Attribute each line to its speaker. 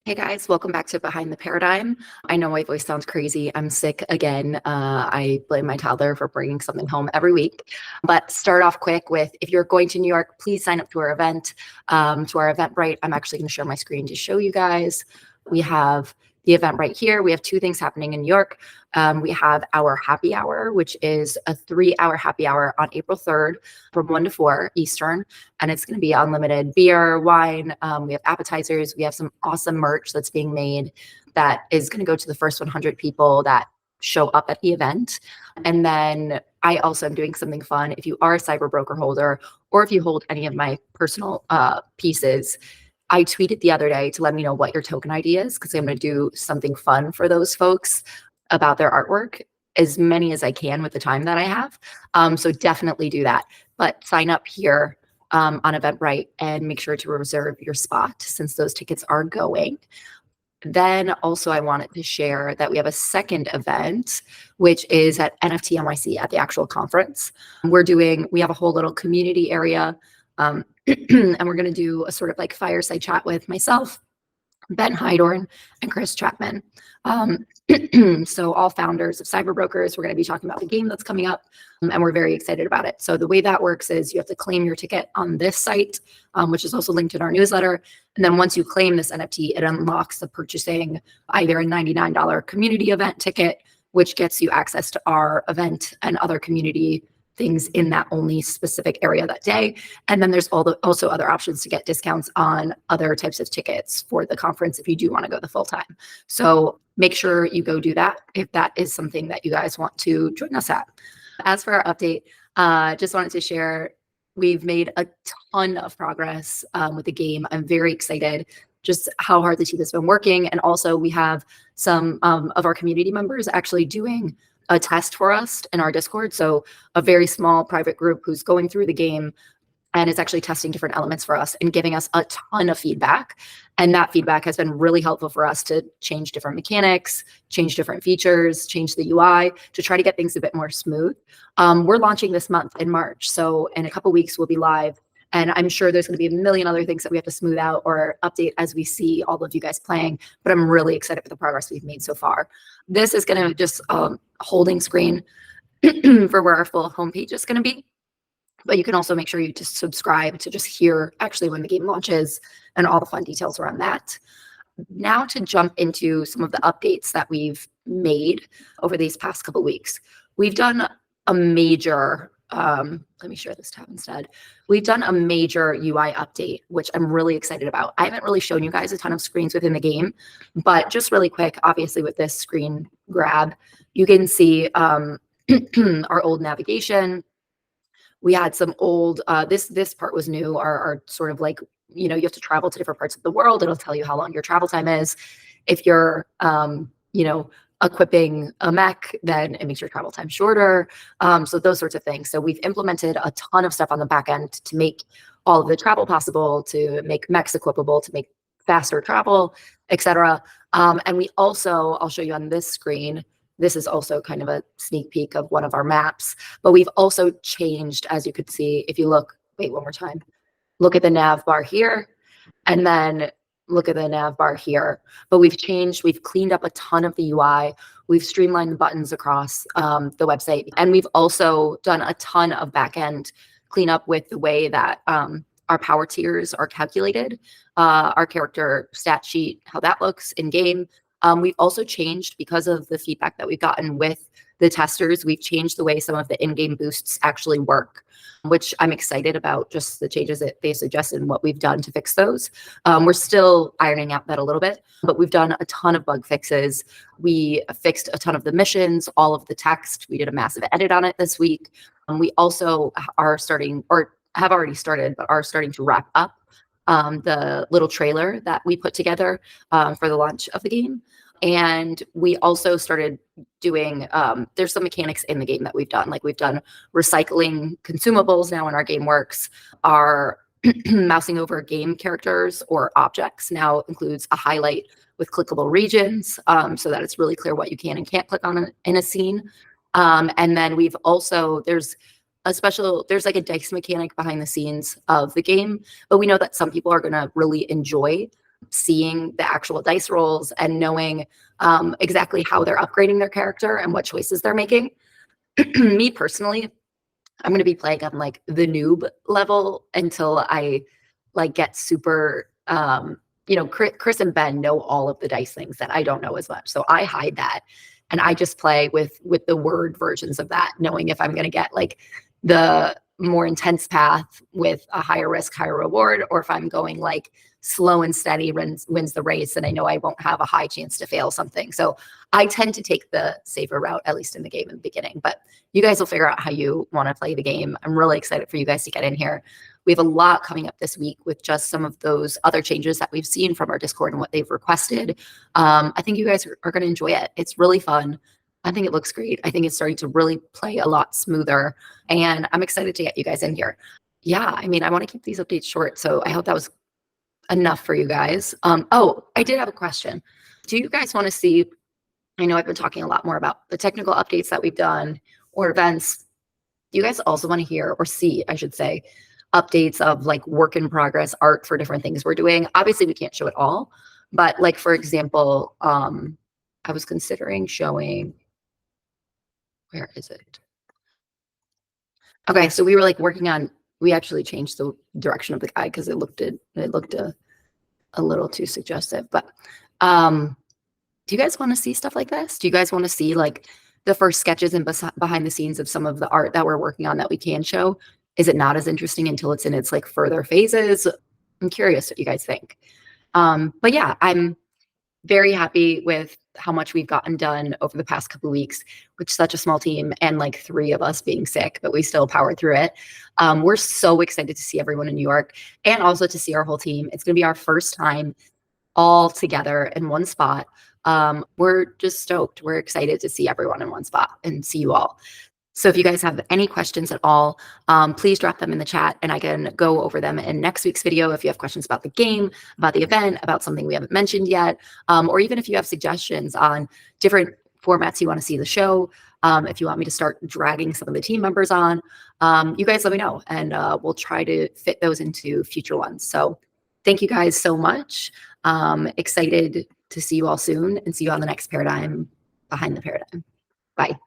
Speaker 1: Hey guys, welcome back to Behind the Paradigm. I know my voice sounds crazy. I'm sick again. I blame my toddler for bringing something home every week. But start off quick with, if you're going to New York, please sign up to our event, to our Eventbrite. I'm actually going to share my screen to show you guys. We have the event right here. We have two things happening in New York. We have our happy hour, which is a 3-hour happy hour on April 3rd from 1 to 4 Eastern. And it's going to be unlimited beer, wine. We have appetizers. We have some awesome merch that's being made that is going to go to the first 100 people that show up at the event. And then I also am doing something fun. If you are a CyberBroker holder, or if you hold any of my personal pieces, I tweeted the other day to let me know what your token ID is, because I'm going to do something fun for those folks about their artwork, as many as I can with the time that I have. So definitely do that. But sign up here on Eventbrite and make sure to reserve your spot, since those tickets are going. Then also I wanted to share that we have a second event, which is at NFT NYC at the actual conference. We have a whole little community area, and we're going to do a sort of like fireside chat with myself, Ben Hydorn, and Chris Chapman. So all founders of CyberBrokers, we're going to be talking about the game that's coming up, and we're very excited about it. So the way that works is you have to claim your ticket on this site, which is also linked in our newsletter. And then once you claim this NFT, it unlocks the purchasing either a $99 community event ticket, which gets you access to our event and other community things in that only specific area that day. And then there's also other options to get discounts on other types of tickets for the conference if you do want to go the full time. So make sure you go do that if that is something that you guys want to join us at. As for our update, just wanted to share, we've made a ton of progress with the game. I'm very excited just how hard the team has been working. And also we have some of our community members actually doing a test for us in our Discord. So a very small private group who's going through the game and is actually testing different elements for us and giving us a ton of feedback. And that feedback has been really helpful for us to change different mechanics, change different features, change the UI to try to get things a bit more smooth. We're launching this month in March. So in a couple weeks, we'll be live. And I'm sure there's going to be a million other things that we have to smooth out or update as we see all of you guys playing. But I'm really excited for the progress we've made so far. This is going to just holding screen for where our full homepage is going to be. But you can also make sure you just subscribe to just hear actually when the game launches and all the fun details around that. Now to jump into some of the updates that we've made over these past couple weeks. We've done a major, let me share this tab instead. We've done a major UI update, which I'm really excited about. I haven't really shown you guys a ton of screens within the game, but just really quick, obviously with this screen grab, you can see our old navigation. We had some old, this part was new, our sort of like, you know, you have to travel to different parts of the world. It'll tell you how long your travel time is. If you're, you know, equipping a mech, then it makes your travel time shorter. So those sorts of things. So we've implemented a ton of stuff on the back end to make all of the travel possible, to make mechs equipable, to make faster travel, etc. And we also, I'll show you on this screen, this is also kind of a sneak peek of one of our maps, but we've also changed, as you could see, if you look, wait, one more time, look at the nav bar here, and then look at the nav bar here. But we've cleaned up a ton of the UI. We've streamlined the buttons across the website. And we've also done a ton of backend cleanup with the way that our power tiers are calculated, our character stat sheet, how that looks in game. We've also changed, because of the feedback that we've gotten with the testers, we've changed the way some of the in-game boosts actually work, which I'm excited about, just the changes that they suggested and what we've done to fix those. We're still ironing out that a little bit, but we've done a ton of bug fixes. We fixed a ton of the missions, all of the text. We did a massive edit on it this week. We also are starting, or have already started, but are starting to wrap up the little trailer that we put together for the launch of the game. And we also started doing, there's some mechanics in the game that we've done. Like we've done recycling consumables now in our game works. Our mousing over game characters or objects now includes a highlight with clickable regions, so that it's really clear what you can and can't click on in a scene. And then we've also, there's like a dice mechanic behind the scenes of the game, but we know that some people are going to really enjoy seeing the actual dice rolls and knowing exactly how they're upgrading their character and what choices they're making. Me personally, I'm going to be playing on like the noob level until I like get super, Chris and Ben know all of the dice things that I don't know as much. So I hide that and I just play with the word versions of that, knowing if I'm going to get like the more intense path with a higher risk, higher reward, or if I'm going like slow and steady wins the race, and I know I won't have a high chance to fail something. So I tend to take the safer route, at least in the game in the beginning. But you guys will figure out how you want to play the game. I'm really excited for you guys to get in here. We have a lot coming up this week with just some of those other changes that we've seen from our Discord and what they've requested. I think you guys are going to enjoy it. It's really fun. I think it looks great. I think it's starting to really play a lot smoother, and I'm excited to get you guys in here. Yeah, I mean, I want to keep these updates short, so I hope that was enough for you guys. Oh, I did have a question. Do you guys want to see, I know I've been talking a lot more about the technical updates that we've done or events. Do you guys also want to hear or see, I should say, updates of like work in progress art for different things we're doing? Obviously, we can't show it all, but like, for example, I was considering showing, where is it? Okay, so we were like working on, we actually changed the direction of the guide because it looked a little too suggestive. But do you guys want to see stuff like this? Do you guys want to see like the first sketches and behind the scenes of some of the art that we're working on that we can show? Is it not as interesting until it's in its like further phases? I'm curious what you guys think. But yeah, I'm very happy with how much we've gotten done over the past couple of weeks with such a small team and like 3 of us being sick, but we still powered through it. We're so excited to see everyone in New York and also to see our whole team. It's going to be our first time all together in one spot. We're just stoked. We're excited to see everyone in one spot and see you all. So if you guys have any questions at all, please drop them in the chat and I can go over them in next week's video. If you have questions about the game, about the event, about something we haven't mentioned yet, or even if you have suggestions on different formats you want to see the show, if you want me to start dragging some of the team members on, you guys let me know and we'll try to fit those into future ones. So thank you guys so much. Excited to see you all soon and see you on the next paradigm behind the paradigm. Bye.